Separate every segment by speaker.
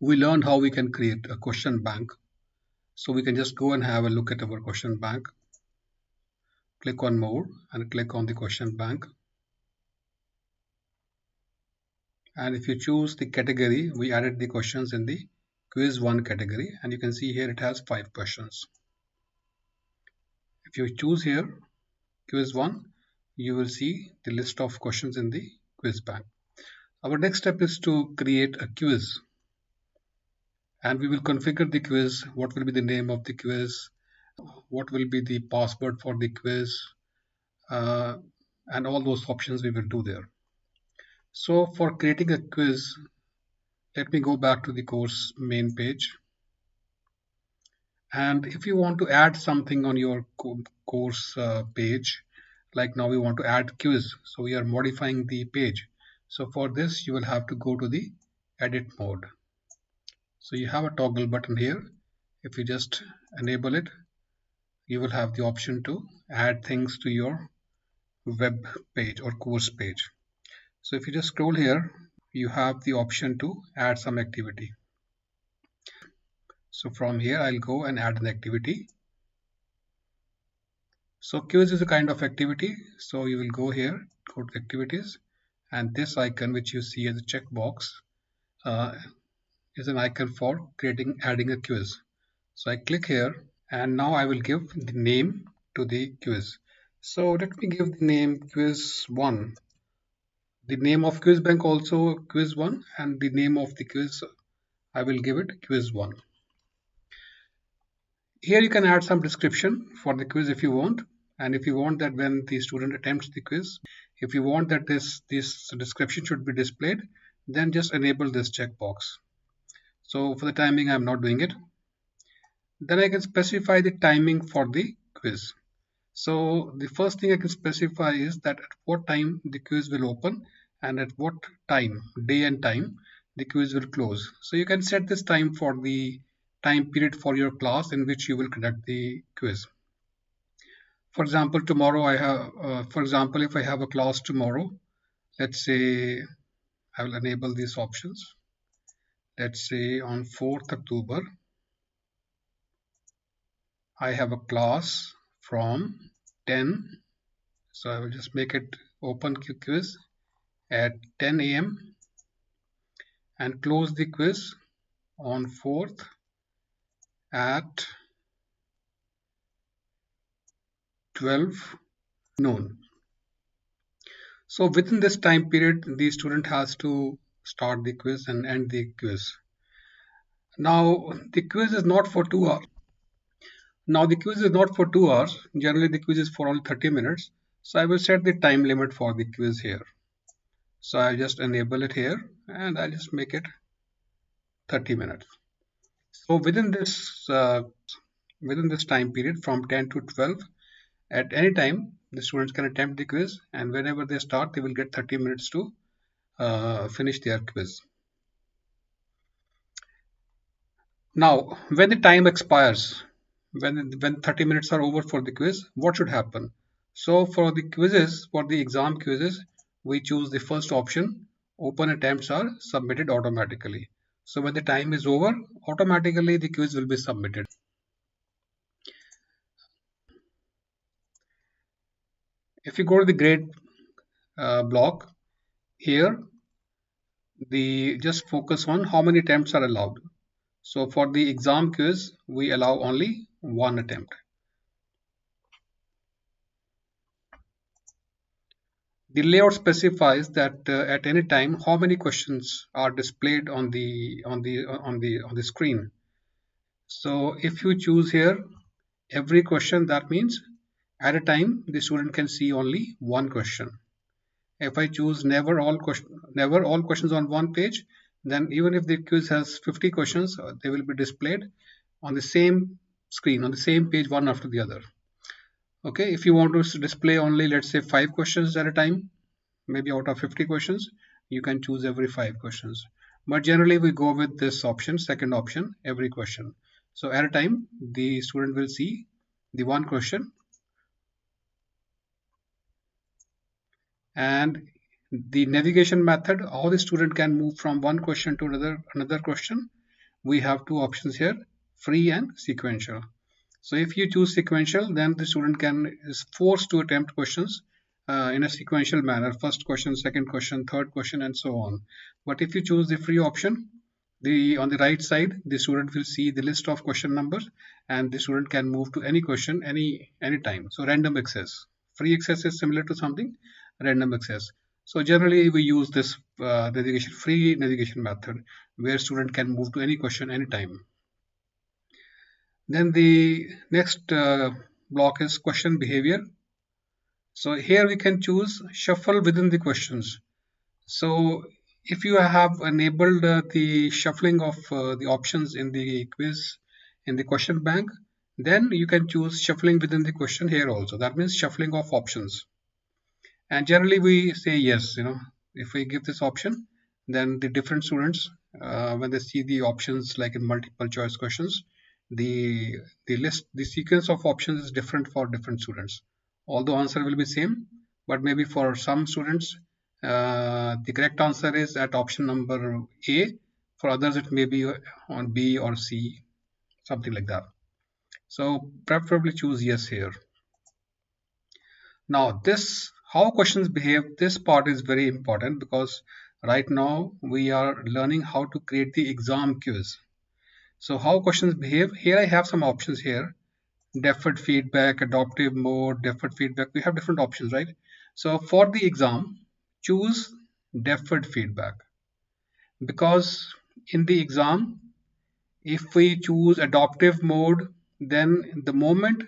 Speaker 1: we learned how we can create a question bank. So we can just go and have a look at our question bank. Click on more and click on the question bank. And if you choose the category, we added the questions in the quiz 1 category, and you can see here it has 5 questions. If you choose here quiz 1, you will see the list of questions in the quiz bank. Our next step is to create a quiz, and we will configure the quiz. What will be the name of the quiz, what will be the password for the quiz, and all those options we will do there. So for creating a quiz, let me go back to the course main page. And if you want to add something on your course page, like now we want to add quiz, so we are modifying the page. So for this, you will have to go to the edit mode. So you have a toggle button here. If you just enable it, you will have the option to add things to your web page or course page. So if you just scroll here, you have the option to add some activity. So from here, I'll go and add an activity. So quiz is a kind of activity. So you will go here, go to activities, and this icon which you see as a checkbox is an icon for adding a quiz. So I click here, and now I will give the name to the quiz. So let me give the name quiz 1. The name of quiz bank also quiz 1, and the name of the quiz I will give it quiz 1. Here you can add some description for the quiz if you want, and if you want that when the student attempts the quiz, if you want that this description should be displayed, then just enable this checkbox. So for the timing, I'm not doing it. Then I can specify the timing for the quiz. So the first thing I can specify is that at what time the quiz will open and at what time, day and time, the quiz will close. So you can set this time for the time period for your class in which you will conduct the quiz. For example, tomorrow I have, if I have a class tomorrow, let's say I will enable these options. Let's say on 4th October, I have a class from 10. So I will just make it open quiz at 10 a.m. and close the quiz on 4th at 12 noon. So within this time period, the student has to start the quiz and end the quiz. Now the quiz is not for 2 hours. Generally the quiz is for only 30 minutes. So I will set the time limit for the quiz here. So I just enable it here and I just make it 30 minutes. So within this time period from 10 to 12, at any time the students can attempt the quiz, and whenever they start, they will get 30 minutes to finish their quiz. Now, when the time expires, when 30 minutes are over for the quiz, what should happen? So for the quizzes, for the exam quizzes, we choose the first option. Open attempts are submitted automatically. So when the time is over, automatically the quiz will be submitted. If you go to the grade block, here just focus on how many attempts are allowed. So for the exam quiz, we allow only 1 attempt. The layout specifies that at any time how many questions are displayed on the screen. So if you choose here every question, that means at a time the student can see only 1 question. If I choose never all questions on one page, then even if the quiz has 50 questions, they will be displayed on the same screen, on the same page, one after the other. Okay, if you want to display only, let's say 5 questions at a time, maybe out of 50 questions, you can choose every 5 questions. But generally we go with this option, second option, every question. So at a time, the student will see the 1 question, and the navigation method, how the student can move from one question to another question, we have two options here, free and sequential. So if you choose sequential, then the student is forced to attempt questions in a sequential manner, first question, second question, third question, and so on. But if you choose the free option, on the right side, the student will see the list of question numbers, and the student can move to any question any time. So random access. Free access is similar to something, random access. So generally we use this free navigation method, where student can move to any question anytime. Then the next block is question behavior. So here we can choose shuffle within the questions. So if you have enabled the shuffling of the options in the quiz, in the question bank, then you can choose shuffling within the question here also. That means shuffling of options. And generally we say yes, if we give this option, then the different students, when they see the options like in multiple choice questions, the sequence of options is different for different students. Although answer will be same, but maybe for some students, the correct answer is at option number A. For others, it may be on B or C, something like that. So preferably choose yes here. Now this, how questions behave, this part is very important, because right now we are learning how to create the exam quiz. So how questions behave, here I have some options here. Deferred feedback, adaptive mode, deferred feedback, we have different options, right? So for the exam, choose deferred feedback, because in the exam, if we choose adaptive mode, then the moment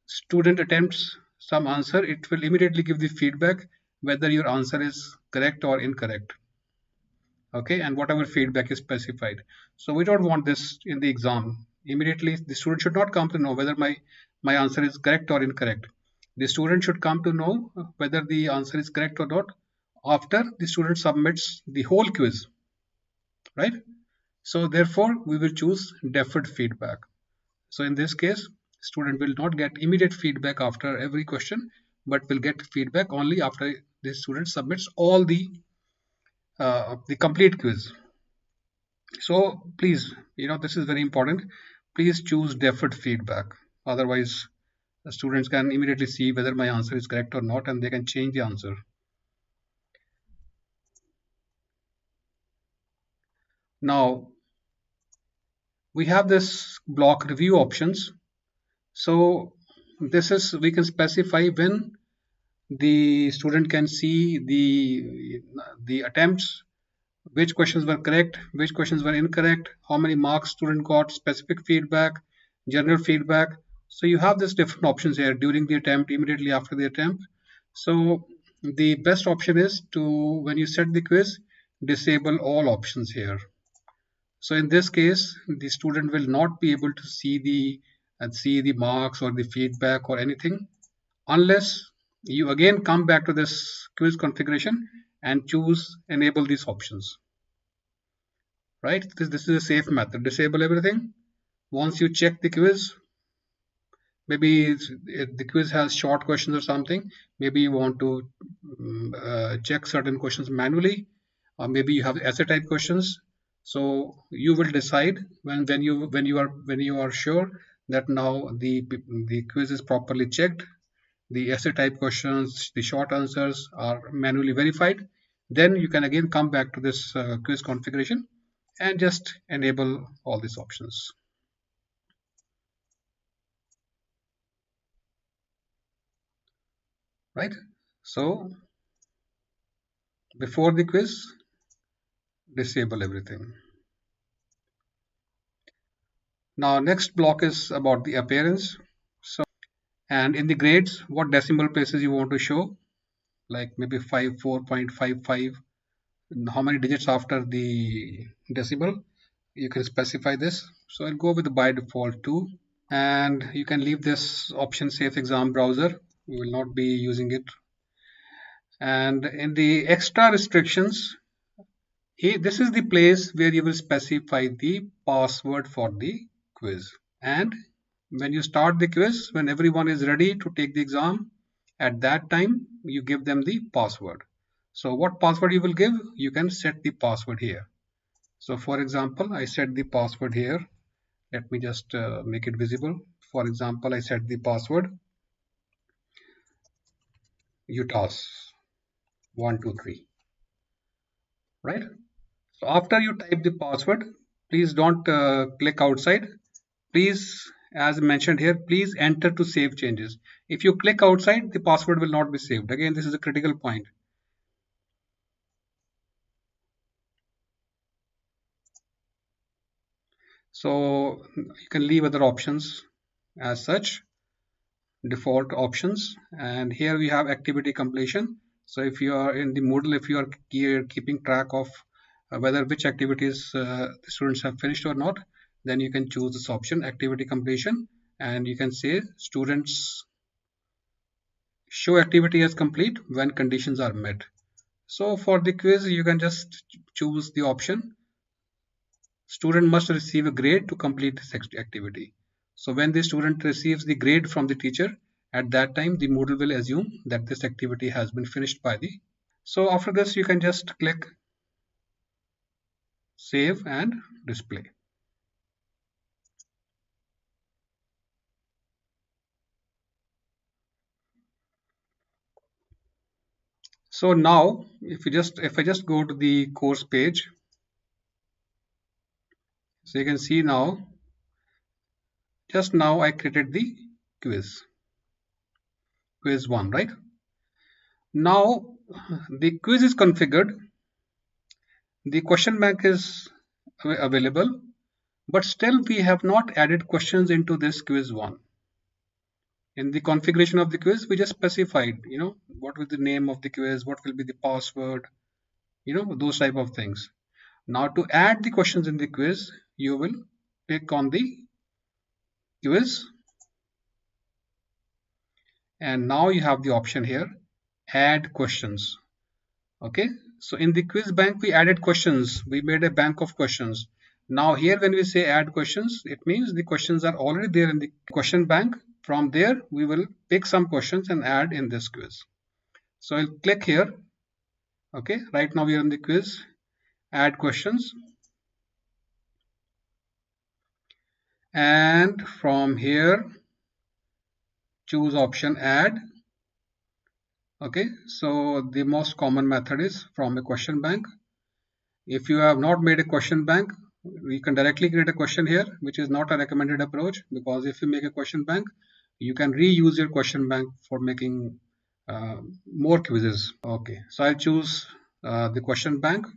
Speaker 1: student attempts some answer, it will immediately give the feedback whether your answer is correct or incorrect. Okay, and whatever feedback is specified. So we don't want this in the exam. Immediately, the student should not come to know whether my answer is correct or incorrect. The student should come to know whether the answer is correct or not after the student submits the whole quiz, right? So therefore, we will choose deferred feedback. So in this case, student will not get immediate feedback after every question, but will get feedback only after the student submits all the complete quiz. So please, this is very important. Please choose deferred feedback. Otherwise, the students can immediately see whether my answer is correct or not, and they can change the answer. Now, we have this block review options. So this is, we can specify when the student can see the attempts, which questions were correct, which questions were incorrect, how many marks student got, specific feedback, general feedback. So you have these different options here during the attempt, immediately after the attempt. So the best option is to, when you set the quiz, disable all options here. So in this case, the student will not be able to see the marks or the feedback or anything, unless you again come back to this quiz configuration and choose enable these options. Right? This is a safe method. Disable everything. Once you check the quiz, maybe the quiz has short questions or something, maybe you want to check certain questions manually, or maybe you have essay type questions. So you will decide when you are sure that now the quiz is properly checked, the essay type questions, the short answers are manually verified, then you can again come back to this quiz configuration and just enable all these options. Right? So before the quiz, disable everything. Now next block is about the appearance. So, and in the grades, what decimal places you want to show, like maybe 4.55, how many digits after the decimal, you can specify this. So I'll go with the by default 2, and you can leave this option safe exam browser. We will not be using it. And in the extra restrictions, this is the place where you will specify the password for the quiz. And when you start the quiz, when everyone is ready to take the exam, at that time you give them the password. So what password you will give, you can set the password here. So for example, I set the password here. Let me just make it visible. For example, I set the password UTAS 123, right? So after you type the password, please don't click outside. Please, as mentioned here, please enter to save changes. If you click outside, the password will not be saved. Again, this is a critical point. So you can leave other options as such, default options. And here we have activity completion. So if you are in the Moodle, if you are keeping track of whether which activities the students have finished or not, then you can choose this option, activity completion, and you can say students show activity as complete when conditions are met. So for the quiz, you can just choose the option student must receive a grade to complete this activity. So when the student receives the grade from the teacher, at that time the Moodle will assume that this activity has been finished by the. So after this, you can just click save and display. So now if I just go to the course page, so you can see now, just now I created the quiz 1, right? Now the quiz is configured, the question bank is available, but still we have not added questions into this quiz 1. In the configuration of the quiz, we just specified, what will the name of the quiz, what will be the password, those type of things. Now to add the questions in the quiz, you will click on the quiz, and now you have the option here, add questions. Okay, so in the quiz bank, we added questions, we made a bank of questions. Now here when we say add questions, it means the questions are already there in the question bank. From there, we will pick some questions and add in this quiz. So I'll click here. Okay, right now we are in the quiz, add questions. And from here, choose option add. Okay, so the most common method is from a question bank. If you have not made a question bank, you can directly create a question here, which is not a recommended approach, because if you make a question bank, you can reuse your question bank for making more quizzes. Okay, so I'll choose the question bank.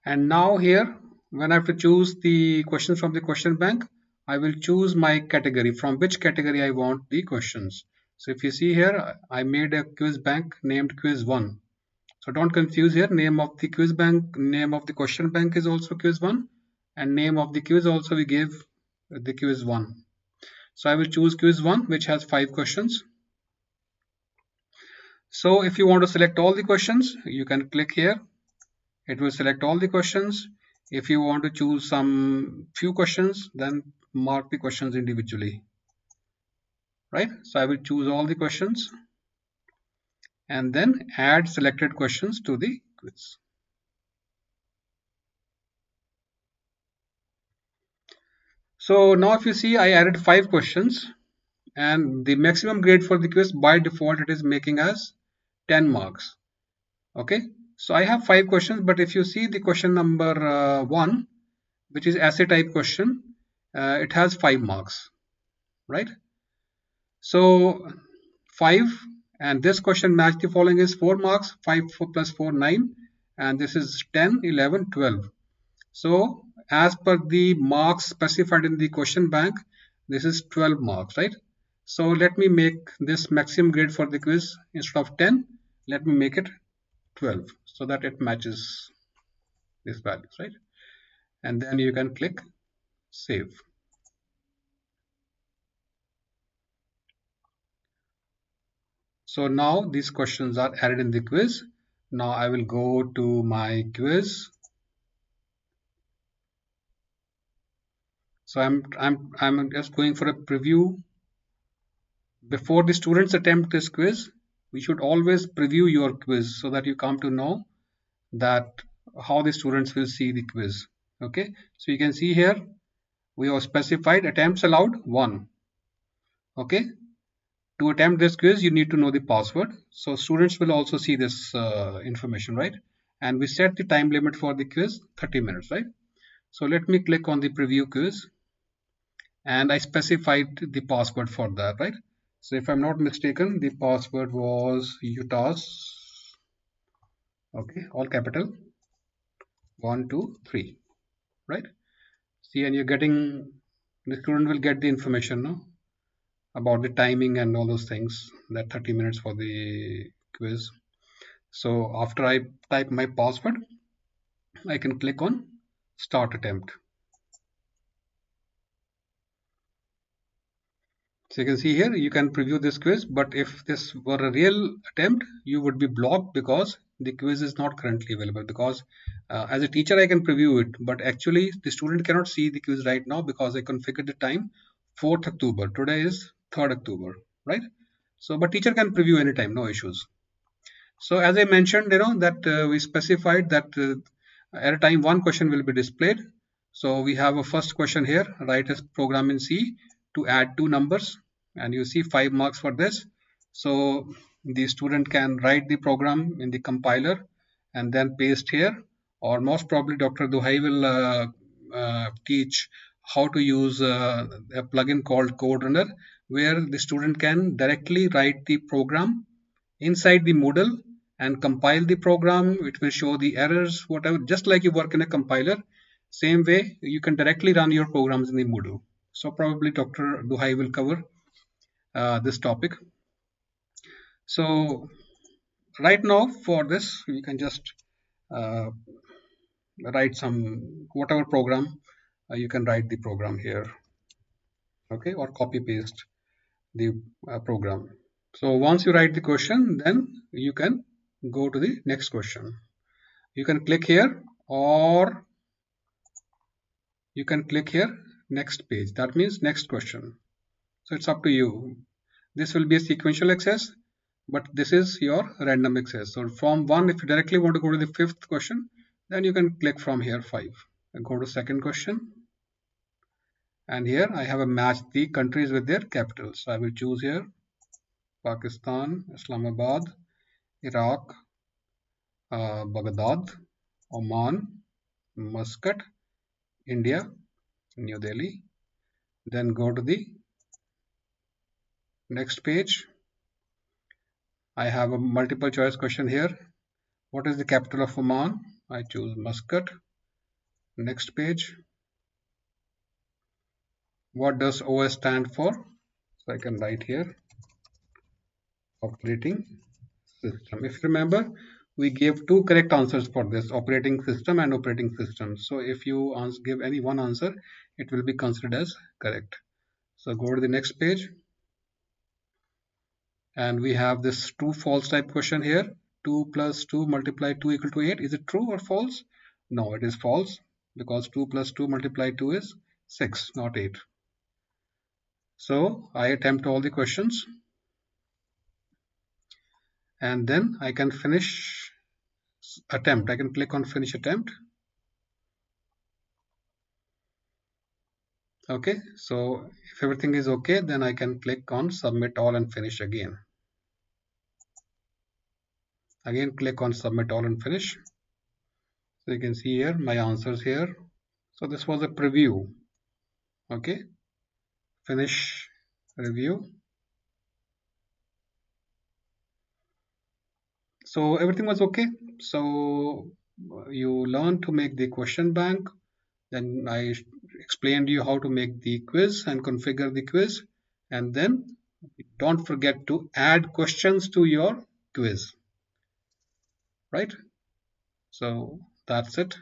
Speaker 1: And now here, when I have to choose the questions from the question bank, I will choose my category, from which category I want the questions. So if you see here, I made a quiz bank named quiz 1. So don't confuse here, name of the quiz bank, name of the question bank is also quiz 1, and name of the quiz also we gave the quiz 1. So I will choose quiz 1, which has 5 questions. So if you want to select all the questions, you can click here. It will select all the questions. If you want to choose some few questions, then mark the questions individually. Right? So I will choose all the questions and then add selected questions to the quiz. So now if you see, I added 5 questions, and the maximum grade for the quiz by default it is making as 10 marks. Okay, so I have 5 questions, but if you see the question number 1, which is essay type question, it has 5 marks, right? So 5, and this question match the following is 4 marks, 5 plus 4 9, and this is 10 11 12. So as per the marks specified in the question bank, this is 12 marks, right? So let me make this maximum grade for the quiz, instead of 10, let me make it 12, so that it matches these values, right? And then you can click save. So now these questions are added in the quiz. Now I will go to my quiz. So I'm just going for a preview before the students attempt this quiz. we should always preview your quiz so that you come to know that how the students will see the quiz. Okay, so you can see here we have specified attempts allowed 1. Okay, to attempt this quiz you need to know the password, so students will also see this information, right? And we set the time limit for the quiz 30 minutes, right? So let me click on the preview quiz, and I specified the password for that, right? So if I'm not mistaken, the password was UTAS, okay, all capital 123, right? See, and you're getting, the student will get the information, no, about the timing and all those things, that 30 minutes for the quiz. So after I type my password, I can click on start attempt. So you can see here, you can preview this quiz, but if this were a real attempt, you would be blocked because the quiz is not currently available. Because as a teacher, I can preview it, but actually the student cannot see the quiz right now because I configured the time 4th October. Today is 3rd October, right? So, but teacher can preview anytime, no issues. So as I mentioned, that we specified that at a time one question will be displayed. So we have a first question here, write a program in C to add two numbers, and you see 5 marks for this. So the student can write the program in the compiler and then paste here, or most probably Dr. Duhai will teach how to use a plugin called Code Runner, where the student can directly write the program inside the Moodle and compile the program. It will show the errors, whatever, just like you work in a compiler. Same way, you can directly run your programs in the Moodle. So probably Dr. Duhai will cover this topic. So right now for this, you can just uh, write some, whatever program, you can write the program here, okay, or copy paste the program. So once you write the question, then you can go to the next question. You can click here, or you can click here next page. That means next question. So it's up to you. This will be a sequential access, but this is your random access. So from 1, if you directly want to go to the 5th question, then you can click from here 5 and go to second question. And here I have a match the countries with their capitals. So I will choose here Pakistan, Islamabad, Iraq, Baghdad, Oman, Muscat, India, New Delhi. Then go to the next page. I have a multiple choice question here. What is the capital of Oman? I choose Muscat. Next page. What does OS stand for? So I can write here operating system. If you remember, we gave two correct answers for this, operating system and operating system. So if you give any one answer, it will be considered as correct. So go to the next page. And we have this true false type question here. 2 plus 2 multiplied 2 equal to 8. Is it true or false? No, it is false, because 2 plus 2 multiplied 2 is 6, not 8. So I attempt all the questions, and then I can finish attempt. I can click on finish attempt. Okay, so if everything is okay, then I can click on submit all and finish again. Again, click on submit all and finish. So you can see here my answers here. So this was a preview. Okay, finish review. So everything was okay. So you learn to make the question bank. Then I explained you how to make the quiz and configure the quiz. And then don't forget to add questions to your quiz. Right? So that's it.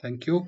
Speaker 1: Thank you.